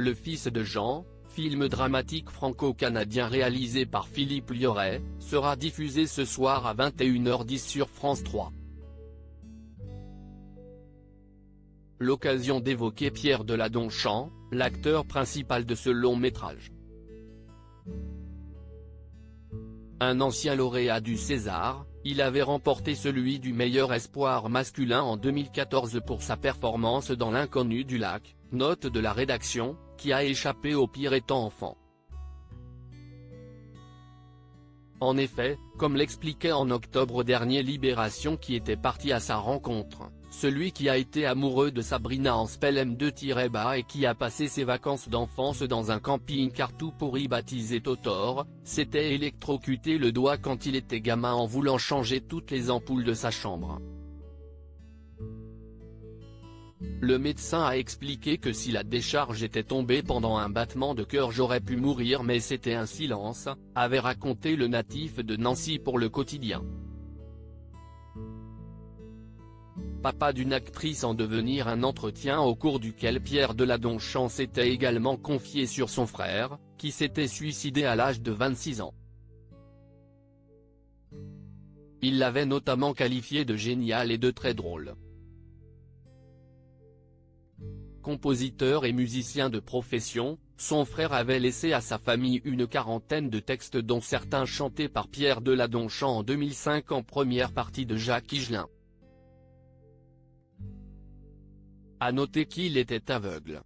Le fils de Jean, film dramatique franco-canadien réalisé par Philippe Liorret, sera diffusé ce soir à 21h10 sur France 3. L'occasion d'évoquer Pierre Deladonchamp, l'acteur principal de ce long métrage. Un ancien lauréat du César, il avait remporté celui du meilleur espoir masculin en 2014 pour sa performance dans L'Inconnu du lac, note de la rédaction, qui a échappé au pire étant enfant. En effet, comme l'expliquait en octobre dernier Libération qui était parti à sa rencontre, celui qui a été amoureux de Sabrina en Spell M2-bas et qui a passé ses vacances d'enfance dans un camping-car tout pourri baptisé Totor, s'était électrocuté le doigt quand il était gamin en voulant changer toutes les ampoules de sa chambre. Le médecin a expliqué que si la décharge était tombée pendant un battement de cœur j'aurais pu mourir mais c'était un silence, avait raconté le natif de Nancy pour Le Quotidien. Papa d'une actrice en devenir, un entretien au cours duquel Pierre Deladonchamp s'était également confié sur son frère, qui s'était suicidé à l'âge de 26 ans. Il l'avait notamment qualifié de génial et de très drôle. Compositeur et musicien de profession, son frère avait laissé à sa famille une quarantaine de textes dont certains chantés par Pierre Deladonchamp en 2005 en première partie de Jacques Higelin. À noter qu'il était aveugle.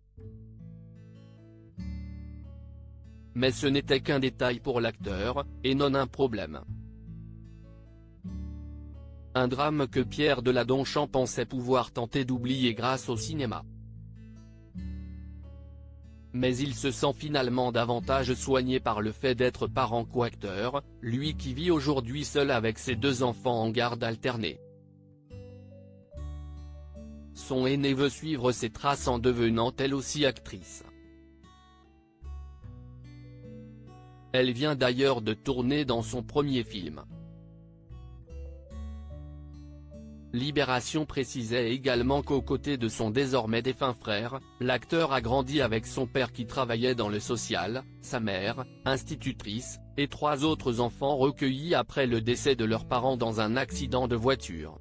Mais ce n'était qu'un détail pour l'acteur, et non un problème. Un drame que Pierre Deladonchamp pensait pouvoir tenter d'oublier grâce au cinéma. Mais il se sent finalement davantage soigné par le fait d'être parent coacteur, lui qui vit aujourd'hui seul avec ses 2 enfants en garde alternée. Son aînée veut suivre ses traces en devenant elle aussi actrice. Elle vient d'ailleurs de tourner dans son premier film. Libération précisait également qu'aux côtés de son désormais défunt frère, l'acteur a grandi avec son père qui travaillait dans le social, sa mère, institutrice, et 3 autres enfants recueillis après le décès de leurs parents dans un accident de voiture.